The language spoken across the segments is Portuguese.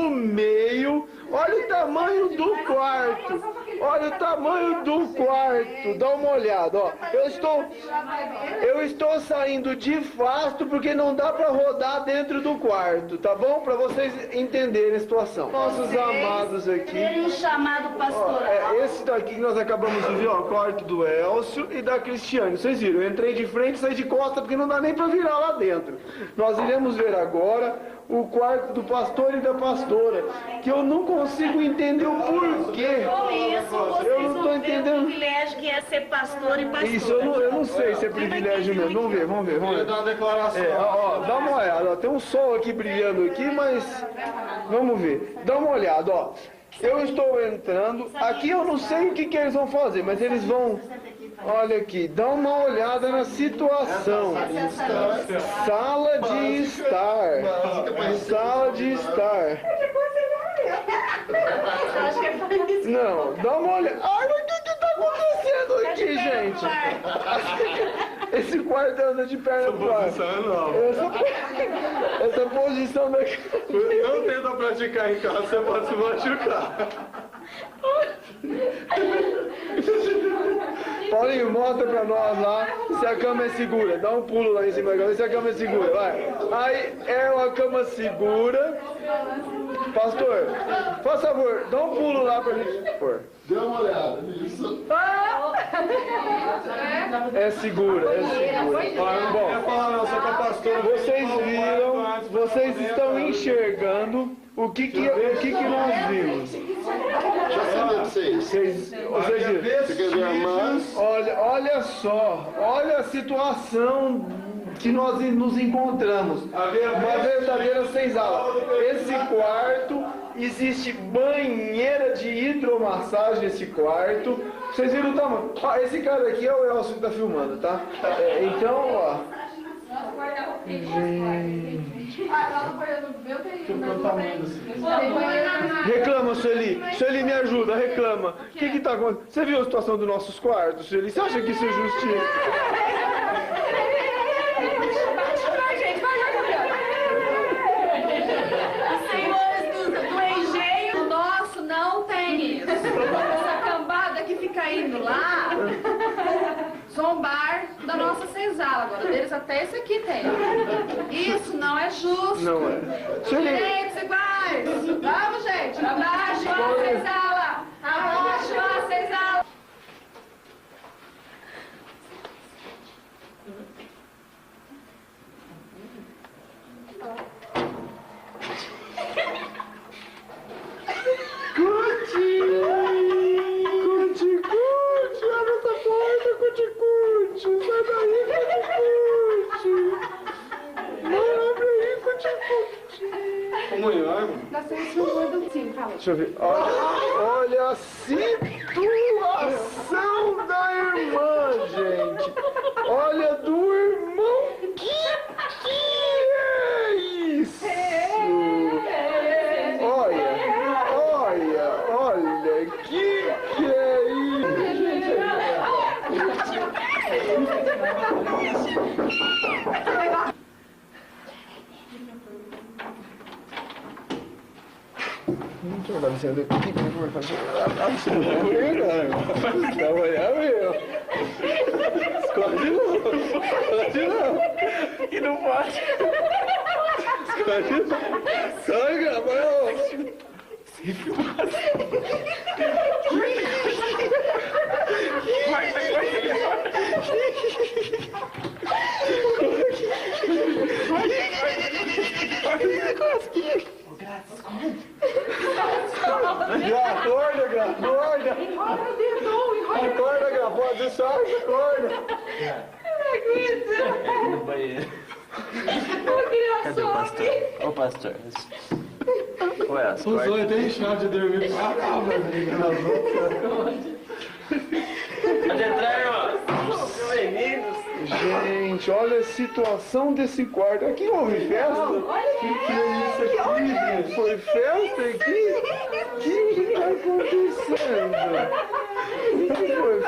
no meio. Olha o tamanho do quarto. Olha o tamanho do quarto. Dá uma olhada, ó. Eu estou saindo de fasto porque não dá para rodar dentro do quarto, tá bom? Para vocês entenderem a situação. Nossos amados aqui. Um chamado pastoral. Esse daqui que nós acabamos de ver, ó, o quarto do Elcio e da Cristiane. Vocês viram? Eu entrei de frente e saí de costa porque não dá nem para virar lá dentro. Nós iremos ver agora o quarto do pastor e da pastora, que eu não consigo entender o porquê. Com isso, vocês Eu não tô vão ver o entendendo. privilégio que é ser pastor e pastora. Isso, eu não sei se é privilégio mesmo. Vamos ver, vamos ver. Vamos ver. Dar uma declaração. Ó, dá uma olhada, ó, tem um sol aqui brilhando aqui, mas vamos ver. Dá uma olhada, ó. Eu estou entrando, aqui eu não sei o que eles vão fazer, mas eles vão... Olha aqui, dá uma olhada na situação. Sala de estar. Sala de estar. Não, dá uma olhada. Ai, mas o que está acontecendo aqui, gente? Esse quarto anda de perna pro ar. Essa posição daqui. Não tenta praticar em casa, você pode se machucar. Paulinho, mostra pra nós lá se a cama é segura. Dá um pulo lá em cima da cama, se a cama é segura, vai. Aí é uma cama segura. Pastor, faz favor, dá um pulo lá pra gente pôr. Dê uma olhada nisso. É segura, é segura. Bom, vocês viram, vocês estão enxergando o que nós vimos. Vocês viram? Você quer ver a irmãs? Olha só, olha a situação que nós nos encontramos. Uma verdadeira senzala. Esse quarto, existe banheira de hidromassagem nesse quarto. Vocês viram o tamanho? Ó, esse cara aqui é o Elcio que tá filmando, tá? Então, ó. Reclama, Sueli. Sueli, me ajuda, reclama. O que tá acontecendo? Você viu a situação dos nossos quartos, Sueli? Você acha que isso é justiça? Os senhores do engenho nosso não tem isso. Essa cambada que fica indo lá zombar da nossa senzala. Agora deles até esse aqui tem. Isso não é justo. Não é. Sueli. Direitos iguais. Vamos, gente. Abaixo a senzala. Abaixo a senzala. Curte, abre essa porta, curte, sai daí, curte. Não, abre aí, curte. Comunhão, irmão. Deixa eu ver, olha a situação da irmã, gente. Olha do irmão, que é isso? Olha, que é isso? Não dá licença, o que vai fazer? Dá uma olhada, meu. Esconde não. E não pode. Esconde não. Sai, Gabriel. Se filmar. Acorda, Gra, acorda. Acorda, Gra, pode sorte, acorda. No banheiro. Cadê o pastor? Ô pastor. Ué, Os dois têm chance de dormir pra cá, pode entrar, irmão. Bem-vindos. Gente, olha a situação desse quarto. Aqui houve festa? Que é isso aqui, gente? Foi festa aqui? O que tá acontecendo?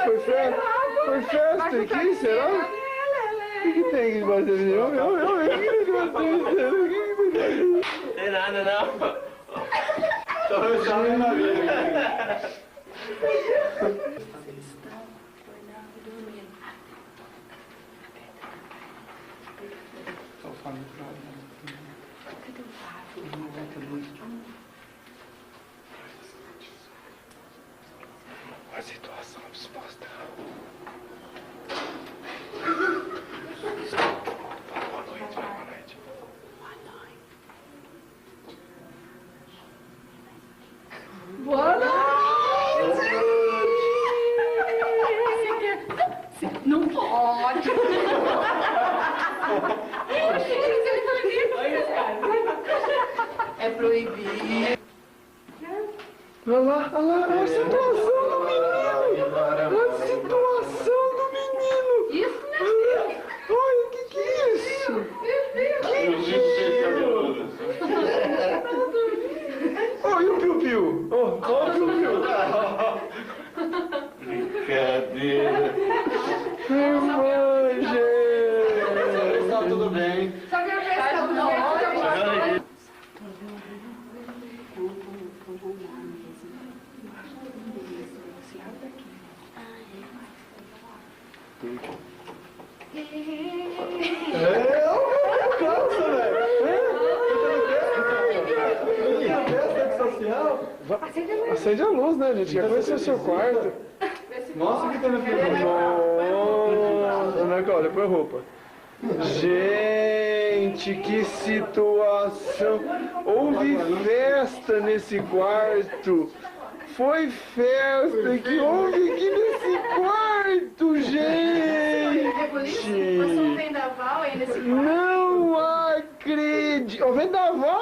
Foi festa? Foi festa aqui, será? O que tem aqui debaixo dele? O que tem aqui debaixo dele? Tem nada, não. sabem na vida. A situação exposta. Boa noite, boa noite. Boa noite! Não pode! É proibido. Olha lá, a situação do menino! A situação do menino! Isso, né? Olha, que é isso? Olha o piu-piu! Olha o piu-piu! Brincadeira. Irmã, gente! Tá tudo bem. Só que eu pensava, não, Cansa, velho! Acende a luz, né, gente? Quer conhecer o seu quarto. Nossa, que telefone. Nossa, olha, põe roupa. Gente, que situação! Houve festa nesse quarto! Foi festa que houve aqui nesse quarto, gente! passou um vendaval aí nesse quarto. Não acredito! O vendaval!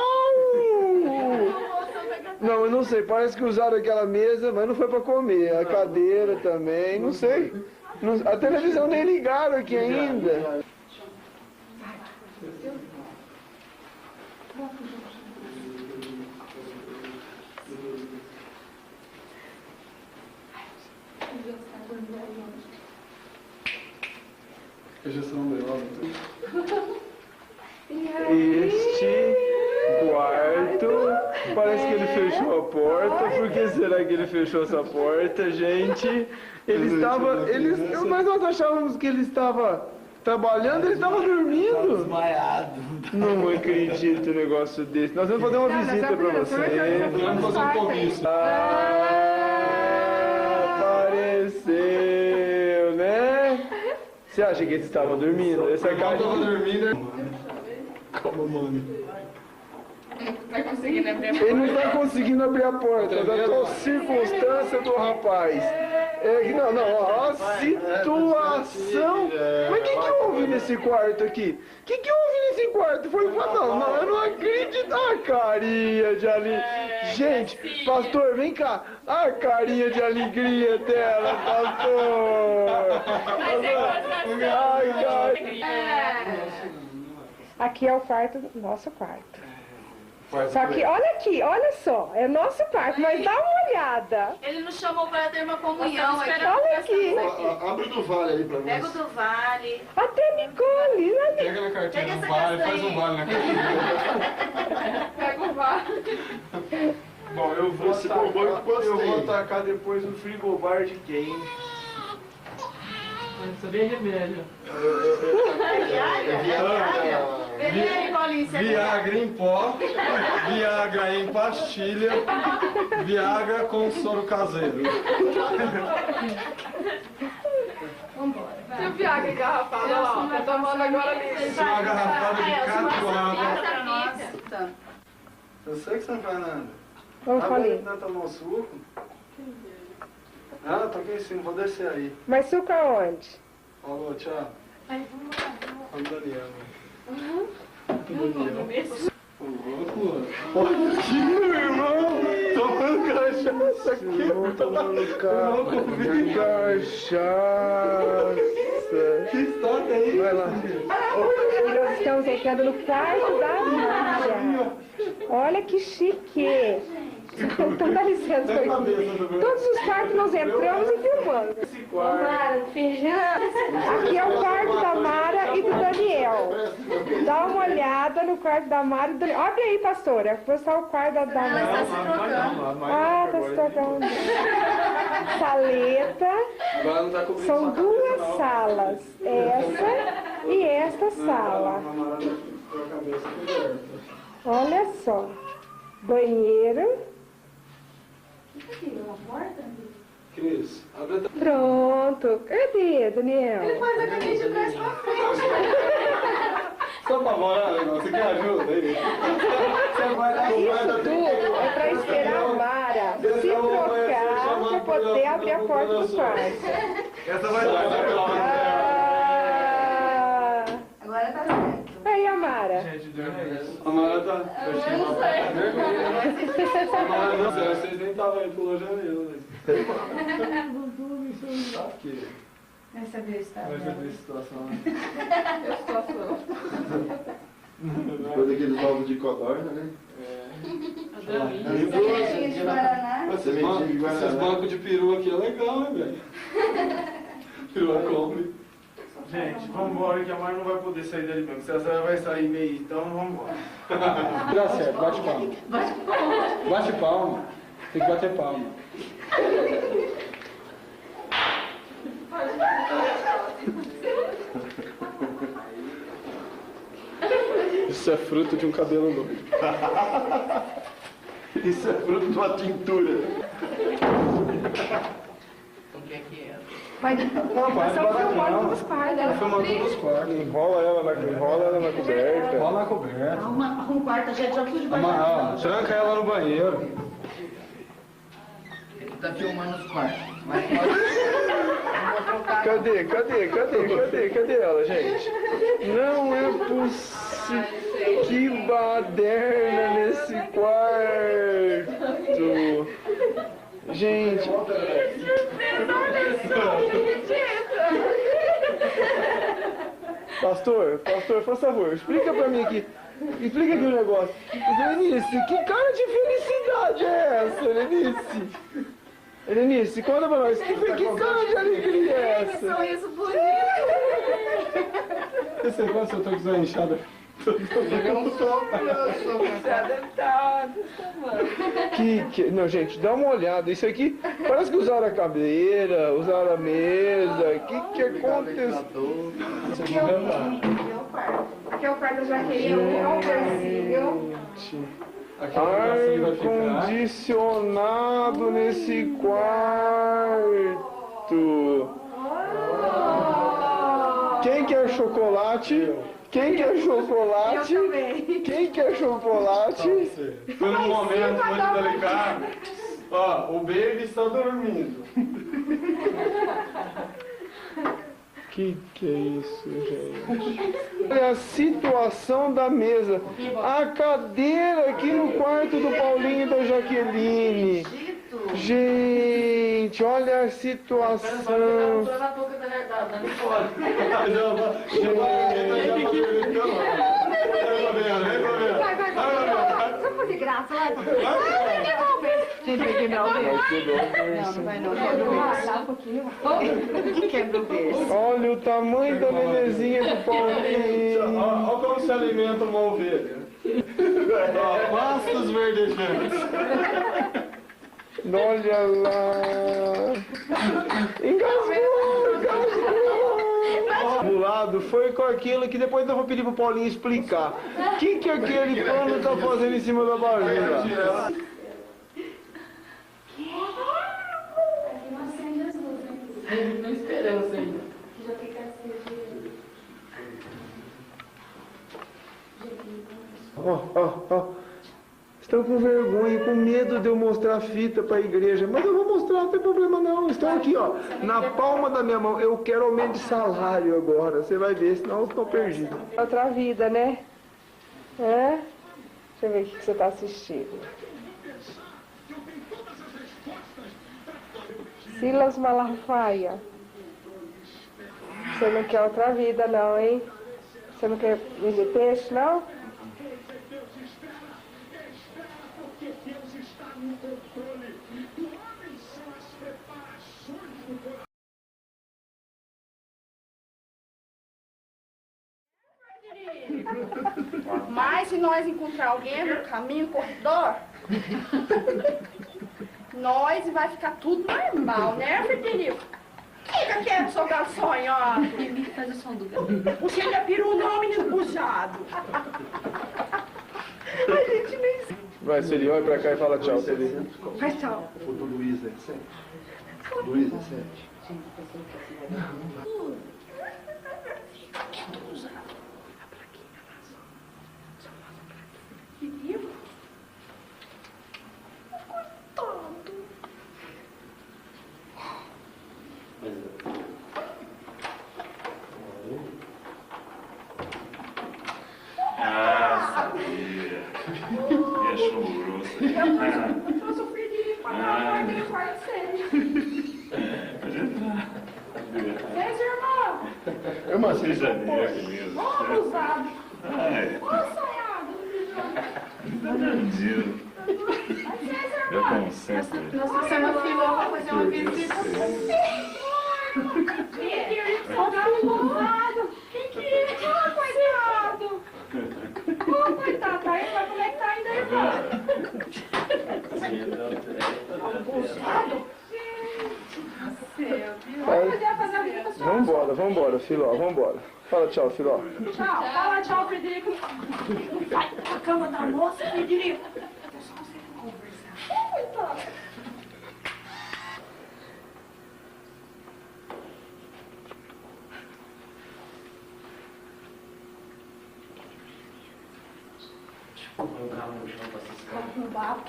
Não, eu não sei, parece que usaram aquela mesa, mas não foi pra comer. A cadeira também, não sei. A televisão nem ligaram aqui ainda. Este quarto, parece que ele fechou a porta. Por que será que ele fechou essa porta, gente? Mas nós achávamos que ele estava trabalhando, ele estava dormindo. Desmaiado. Não acredito um negócio desse. Nós vamos fazer uma visita pra você. Vamos fazer um comício. Apareceu, né? Você acha que ele estava dormindo? Essa Eu cara tava dormindo. Como, mano? Tá conseguindo abrir a Ele não está conseguindo abrir a porta, da tua circunstância do rapaz. Ó, a situação. Mas o que houve nesse quarto aqui? O que houve nesse quarto? Foi não, eu não acredito. A carinha de alegria. Gente, pastor, vem cá. A carinha de alegria dela, pastor. Aqui é o quarto, nosso quarto. Só que, olha aqui, olha só, é nosso quarto, mas dá uma olhada. Ele nos chamou para ter uma comunhão. Olha aqui. Abre o do vale aí pra Pega o nós. do vale. Até Nicole, né? Pega na carteira do vale, faz um vale na carteira. Pega o vale. Bom, eu vou Esse bombom eu gostei. eu vou tacar depois no frigobar de quem? Isso é bem remédio. Viagra em pó, Viagra em pastilha, Viagra com soro caseiro. Se o Viagra engarrafado, ó, tá tomando agora ali. Isso é uma garrafada de catuaba. Eu sei que você não faz nada. Vamos falar. Não tomou suco? Ah, tô aqui em cima, vou descer aí. Mas suco aonde? Falou, tchau. Vamos, Daniel. Olha aqui, meu irmão! Tomando cachaça aqui! Tomando cachaça! Que história é aí? Vai lá. Nós estamos entrando no quarto da Nádia. Olha que chique. Então dá licença aqui. Todos os quartos nós entramos e filmando. Mara, feijão. Aqui é o quarto da Mara e do Daniel. Dá uma olhada no quarto da Mara e do Daniel. Abre aí, pastora. Vou mostrar o quarto da Mara. Ela está se trocando. Ah, tá se trocando. Saleta. São duas salas. Essa e esta sala. Olha só. Banheiro. Cris, abre a... Pronto. Cadê, Daniel? Ele faz a caminha de trás pra frente. Só pra morar, legal. Você quer ajuda aí? Isso tudo é pra esperar a Mara se trocar pra poder abrir a porta do quarto. Essa vai dar. Ah, Agora tá certo. aí a Mara. A Mara tá... A Mara não sei, vocês nem estavam aí pela janela. Tá aqui. Vai saber se tá Vai vendo. ver a situação. Depois daqueles ovos de codorna, né? Sementinha de Guaraná. Esses bancos de peru aqui é legal, né, velho? Perua come. Gente, vamos embora que a Mari não vai poder sair dali mesmo. Se a senhora vai sair meio, então vamos embora. Dá certo, bate palma. Bate palma. Tem que bater palma. Isso é fruto de um cabelo novo. Isso é fruto de uma tintura. Mas nós estamos filmando todos os quartos. Tá filmando todos os quartos. Enrola ela na coberta. Rola na coberta. Arruma um quarto, gente, já tudo de Ó, tranca ela no banheiro. Tá filmando os quartos. Cadê ela, gente? Não é possível. Que baderna nesse quarto. Gente. Pastor, por favor, explica pra mim aqui. Explica aqui o negócio. Lenice, que cara de felicidade é essa, Lenice? Lenice, conta pra nós, que cara de alegria é essa? Sorriso bonito. Esse negócio eu tô com essa inchada. Não, gente, dá uma olhada. Isso aqui parece que usaram a cadeira, usaram a mesa. Que aconteceu? Aqui é o quarto da Jaqueline, é um versinho. Ar-condicionado nesse quarto. Quem quer chocolate? Quem quer chocolate? Quem quer chocolate? Foi num momento muito delicado. Ó, o baby está dormindo. Que é isso, gente? Olha a situação da mesa. A cadeira aqui no quarto do Paulinho e da Jaqueline. Gente, olha a situação. Só por de graça, vai. Sempre que não vai não. Quebra o berço. Olha o tamanho da bebezinha do Paulinho. Olha como se alimenta uma ovelha. Ó, pastos verdejantes. Olha lá. Engasgou. Do lado foi com aquilo que depois eu vou pedir pro Paulinho explicar. O que aquele pano tá fazendo em cima da barriga? Não esperança ainda. Ó. Estão com vergonha, com medo de eu mostrar a fita para a igreja. Mas eu vou mostrar, não tem problema não. Estão aqui, ó, na palma da minha mão. Eu quero aumento de salário agora. Você vai ver, senão eu estou perdido. Outra vida, né? É? Deixa eu ver o que você está assistindo. Silas Malafaia. Você não quer outra vida não, hein? Você não quer vender peixe, não? Mas se nós encontrar alguém no caminho, no corredor, nós vai ficar tudo normal, né, Frederico? Fica quieto, seu garçom, ó. Faz o som do gato. Você ainda pirou não, menino bujado. A gente nem... Vai, Celi, olha pra cá e fala tchau, Celi. Faz tchau. O do Luiz é 7. Luiz é 7. Ah, sabia. E achou grosso. Eu sou Frederico, mas não tem quarto sério. Pode entrar. Vocês, irmão? Irmã, Seja neve mesmo. Ó, abusado. Ai, Ó, sonhado. tá bandido. Vocês, Eu irmão? como sempre. Nossa, você é uma filó, vou fazer uma visita. Frederico, soldado abusado. Frederico, coitado. Ô, coitado, tá aí, mas como é que tá ainda, irmão? Abusado? Vambora, Filó, vambora. Fala tchau, Filó. Tchau, fala tchau, Frederico. Vai pra cama da moça, Frederico. Coitado. Põe o carro no chão pra ciscar. Com bafo.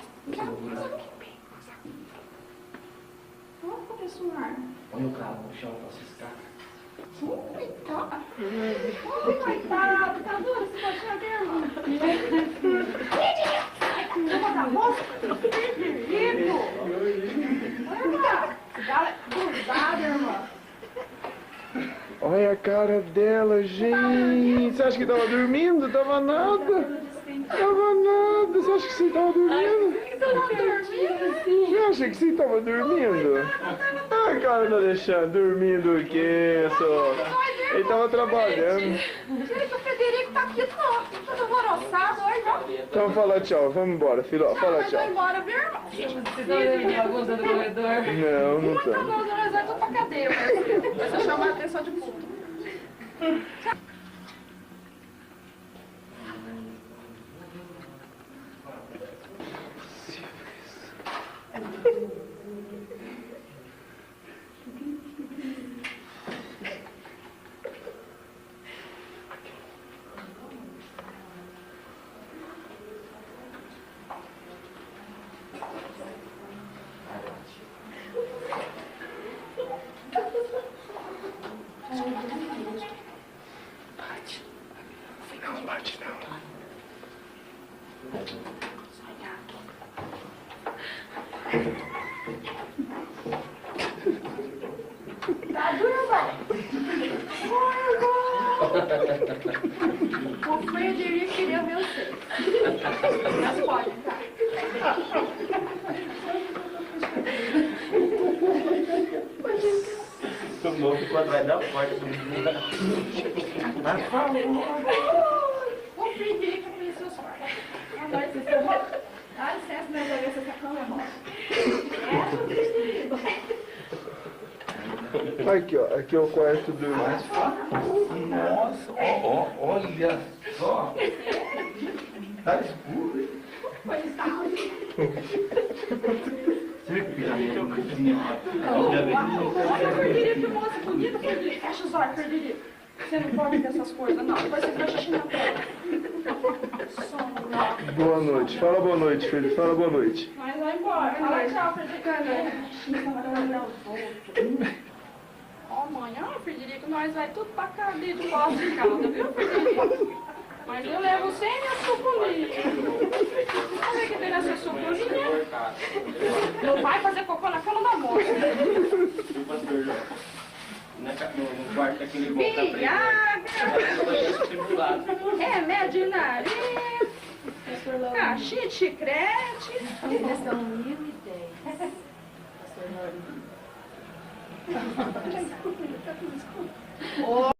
Vamos começar o ar. Põe o carro no chão pra ciscar. Coitado. Coitado, tá duro esse baixinho dele. Cama da moça, Frederico. Irmã, abusada, irmã. Olha a cara dela, gente. Você acha que tava dormindo? Tava nada. Tava nada. Você acha que você tava dormindo? Você acha que você tava dormindo? A cara do Alexandre, dormindo o quê, só? Ele tava trabalhando. Gente, o Frederico tá aqui, todo alvoroçado, olha, não. Então fala tchau, vamos embora, Filó. Fala Nós tchau. vamos embora, viu, irmão? Vocês estão vendo a bolsa do corredor? Não, não Muita tá. nós vai tudo pra cadeia, mas eu chamar a atenção de puto. Não bate não. Tá duro, irmão? O Frederico queria ver você. Mas pode, tá? Tomou, ficou atrás da porta. Mas O Frederico conheceu os pais. Agora vocês estão bom? Dá licença, mas eu ver se essa cama é bom. É, o Frederico. Aqui, ó. Aqui é o quarto do... Nossa, olha só. Tá escuro, hein? Olha, Frederico, moça bonita, Frederico. Fecha os olhos, Frederico. Você não pode ver essas coisas, não. Depois você faz xixi na tela. Boa noite. Fala boa noite, filho. Fala boa noite. Mas vai embora. Fala tchau, Frederico. Ó, mãe, ó, Frederico, nós vai tudo pra cadeia de posse de calda, viu, Frederico? Mas eu levo sem minha suculinha. Olha que tem nessa suculinha. Não vai fazer cocô na cama da moça. no quarto daquele volta Viagra. Remédio de nariz. Caixinha de chiclete. São 1010. Ô,